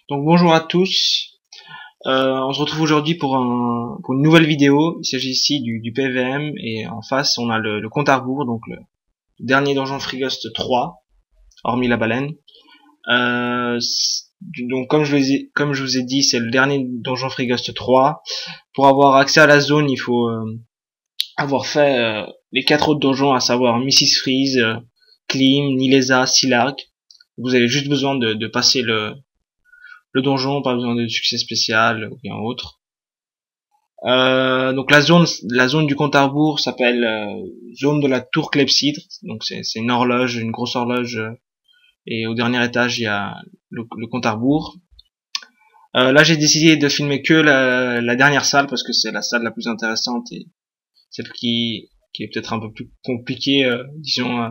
Donc bonjour à tous, on se retrouve aujourd'hui pour une nouvelle vidéo. Il s'agit ici du PVM et en face on a le compte à rebours, donc le dernier donjon Freeghost 3, hormis la baleine. Donc comme je vous ai dit, c'est le dernier donjon Freeghost 3. Pour avoir accès à la zone, il faut avoir fait les 4 autres donjons, à savoir Mrs. Freeze, Klim, Nileza, Silarg. Vous avez juste besoin de passer le donjon, pas besoin de succès spécial ou bien autre. Donc la zone du compte à rebours s'appelle zone de la tour Clepsydre. Donc c'est une horloge, une grosse horloge, et au dernier étage il y a le compte à rebours. Là j'ai décidé de filmer que la dernière salle parce que c'est la salle la plus intéressante et celle qui est peut-être un peu plus compliquée, disons,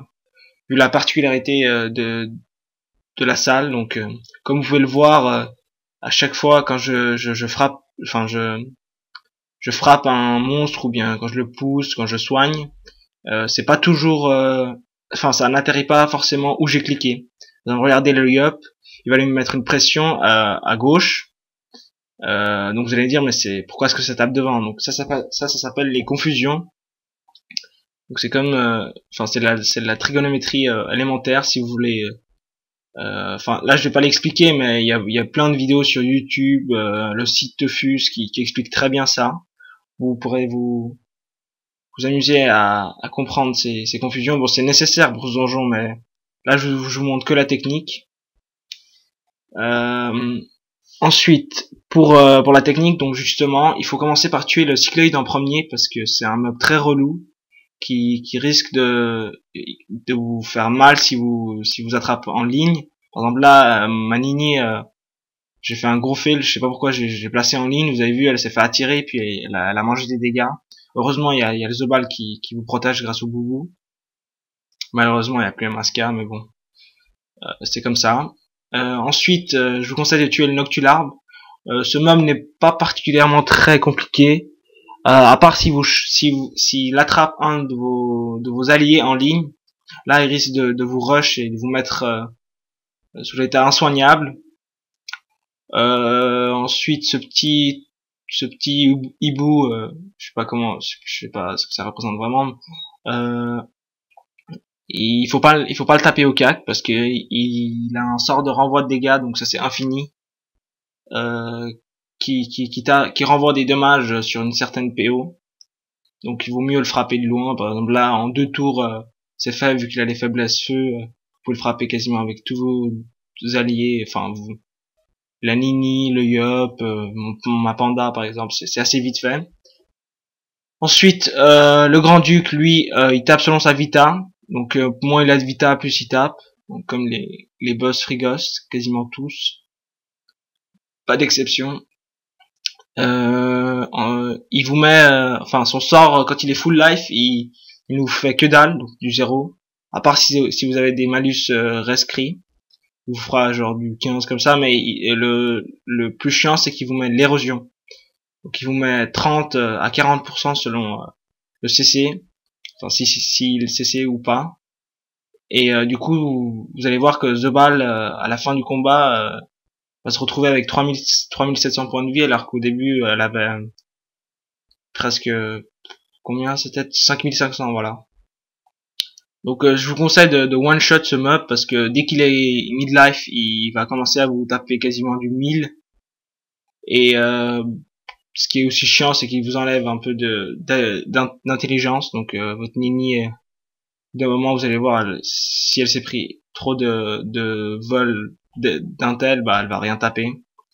vu la particularité de la salle. Donc comme vous pouvez le voir, à chaque fois quand je frappe, enfin je frappe un monstre ou bien quand je le pousse, quand je soigne, c'est pas toujours, enfin ça n'atterrit pas forcément où j'ai cliqué. Donc regardez le up, il va lui mettre une pression à gauche. Donc vous allez me dire mais c'est pourquoi est-ce que ça tape devant? Donc ça s'appelle les confusions. Donc c'est comme, enfin c'est de la trigonométrie élémentaire si vous voulez. Enfin là je vais pas l'expliquer, mais il y a plein de vidéos sur YouTube, le site Tefus qui explique très bien ça. Vous pourrez vous amuser à comprendre ces confusions. Bon, c'est nécessaire pour ce donjon, mais là je vous montre que la technique. Euh, Ensuite, pour la technique, donc justement, il faut commencer par tuer le cycloïde en premier parce que c'est un mob très relou qui risque de vous faire mal si vous attrape en ligne. Par exemple là, ma Nini, j'ai fait un gros fail, je sais pas pourquoi j'ai placé en ligne, vous avez vu, elle s'est fait attirer puis elle a mangé des dégâts. Heureusement, il y a le Zobal qui vous protège grâce au boubou. Malheureusement, il n'y a plus un mascar, mais bon, c'est comme ça. Ensuite, je vous conseille de tuer le Noctularbe. Ce mob n'est pas particulièrement très compliqué, à part s'il attrape un de vos alliés en ligne. Là, il risque de vous rush et de vous mettre sous l'état insoignable. Ensuite, ce petit hibou, je sais pas ce que ça représente vraiment. Euh, il faut pas le taper au cac parce que il a un sort de renvoi de dégâts, donc ça c'est infini, euh, qui renvoie des dommages sur une certaine PO. Donc il vaut mieux le frapper de loin. Par exemple là en 2 tours, c'est fait vu qu'il a les faiblesses feu. Vous pouvez le frapper quasiment avec tous vos alliés. Enfin la Nini, le Yop, ma Panda par exemple, c'est assez vite fait. Ensuite, le Grand-Duc, lui, il tape selon sa Vita. Donc, moins il a de Vita, plus il tape. Donc, comme les boss Frigos, quasiment tous. Pas d'exception. Il vous met, enfin, son sort, quand il est full life, il nous fait que dalle, donc du 0. À part si vous avez des malus rescrits. Il vous fera genre du 15 comme ça, mais le plus chiant, c'est qu'il vous met l'érosion. Donc, il vous met 30 à 40% selon le CC. Enfin si le CC ou pas, et du coup vous allez voir que The Ball à la fin du combat va se retrouver avec 3700 points de vie alors qu'au début elle avait presque combien, c'était 5500, voilà. Donc je vous conseille de one shot ce mob parce que dès qu'il est midlife il va commencer à vous taper quasiment du 1000, et ce qui est aussi chiant c'est qu'il vous enlève un peu d'intelligence. Donc votre Nini, d'un moment vous allez voir, si elle s'est pris trop de vol d'intel, bah elle va rien taper,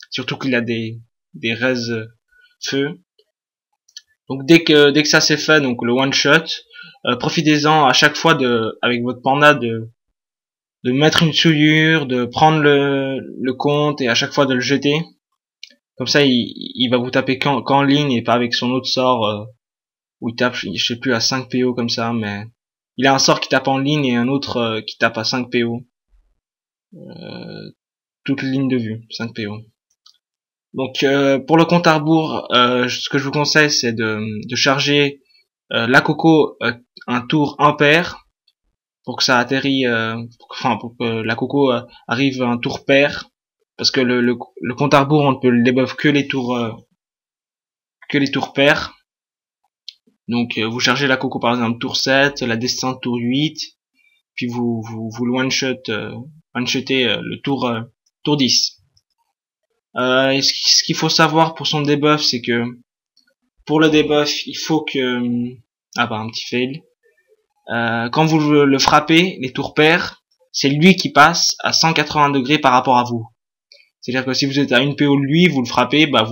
surtout qu'il a des res feu. Donc dès que ça c'est fait, donc le one shot, profitez-en à chaque fois avec votre panda de mettre une souillure, de prendre le compte et à chaque fois de le jeter. Comme ça il va vous taper qu'en ligne et pas avec son autre sort, où il tape, je sais plus, à 5 PO comme ça, mais il a un sort qui tape en ligne et un autre qui tape à 5 PO. Toute ligne de vue, 5 PO. Donc pour le compte à rebours, ce que je vous conseille c'est de charger la coco un tour impair pour que ça atterrit, enfin pour que la coco arrive un tour pair, parce que le compte à rebours, on ne peut le debuff que les tours pairs. Donc vous chargez la coco par exemple tour 7, la descente tour 8, puis vous le one-shotez le tour 10. Ce qu'il faut savoir pour son debuff, c'est que pour le debuff, il faut que... Ah bah un petit fail. Quand vous le frappez, les tours pairs, c'est lui qui passe à 180 degrés par rapport à vous. C'est-à-dire que si vous êtes à une PO de lui, vous le frappez, bah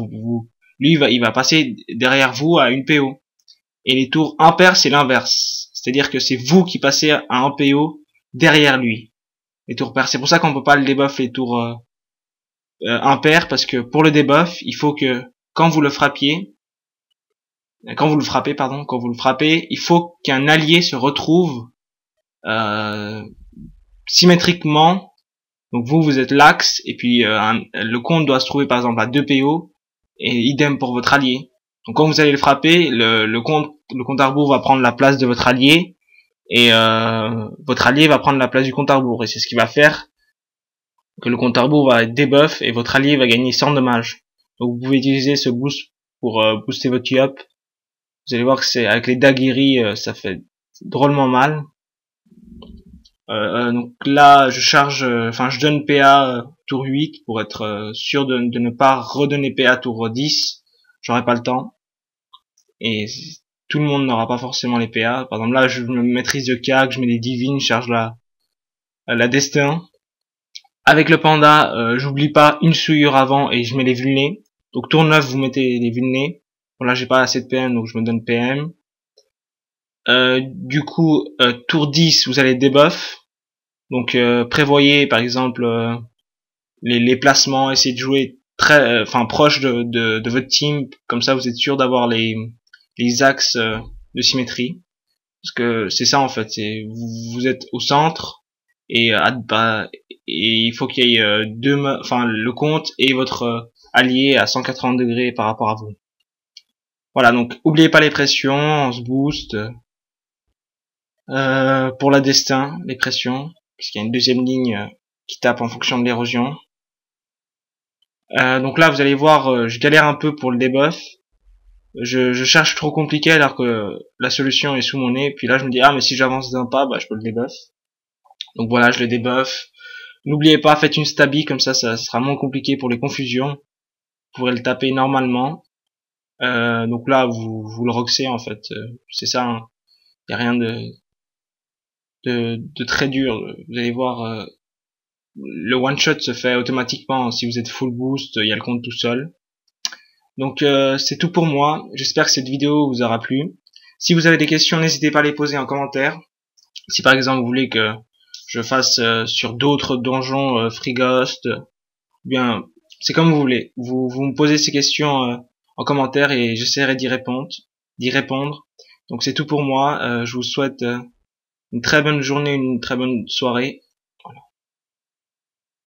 lui il va passer derrière vous à une PO. Et les tours impairs, c'est l'inverse. C'est-à-dire que c'est vous qui passez à un PO derrière lui. Les tours pairs, c'est pour ça qu'on peut pas le debuff les tours impairs, parce que pour le debuff, il faut que quand vous le frappez, il faut qu'un allié se retrouve symétriquement. Donc vous êtes l'axe, et puis le compte doit se trouver par exemple à 2 PO, et idem pour votre allié. Donc quand vous allez le frapper, le compte à rebours va prendre la place de votre allié, et votre allié va prendre la place du compte à rebours, et c'est ce qui va faire que le compte à rebours va être debuff, et votre allié va gagner 100 dommages. Donc vous pouvez utiliser ce boost pour booster votre up. Vous allez voir que c'est avec les Daguerri, ça fait drôlement mal. Donc là, je donne PA tour 8 pour être sûr de ne pas redonner PA tour 10. J'aurai pas le temps. Et tout le monde n'aura pas forcément les PA. Par exemple, là, je me maîtrise de CAC, je mets des divines, je charge la destin. Avec le panda, j'oublie pas une souillure avant et je mets les vulnés. Donc tour 9, vous mettez les vulnés. Bon, là, j'ai pas assez de PM, donc je me donne PM. Du coup, tour 10, vous allez debuff. Donc prévoyez par exemple les placements, essayez de jouer très proche de votre team, comme ça vous êtes sûr d'avoir les axes de symétrie, parce que c'est ça en fait, c'est vous êtes au centre et il faut qu'il y ait le compte et votre allié à 180 degrés par rapport à vous. Voilà, donc oubliez pas les pressions, on se booste. Pour la destin, les pressions, parce qu'il y a une deuxième ligne qui tape en fonction de l'érosion. Donc là, vous allez voir, je galère un peu pour le debuff. Je cherche trop compliqué alors que la solution est sous mon nez. Puis là, je me dis, ah, mais si j'avance d'un pas, bah, je peux le debuff. Donc voilà, je le debuff. N'oubliez pas, faites une stabi, comme ça sera moins compliqué pour les confusions. Vous pourrez le taper normalement. Donc là, vous le roxez, en fait. C'est ça, hein. Y a rien de très dur. Vous allez voir, le one shot se fait automatiquement si vous êtes full boost, il y a le compte tout seul. Donc c'est tout pour moi, j'espère que cette vidéo vous aura plu. Si vous avez des questions, n'hésitez pas à les poser en commentaire. Si par exemple vous voulez que je fasse sur d'autres donjons Free Ghost, bien c'est comme vous voulez. Vous me posez ces questions en commentaire et j'essaierai d'y répondre. Donc c'est tout pour moi, je vous souhaite une très bonne journée, une très bonne soirée.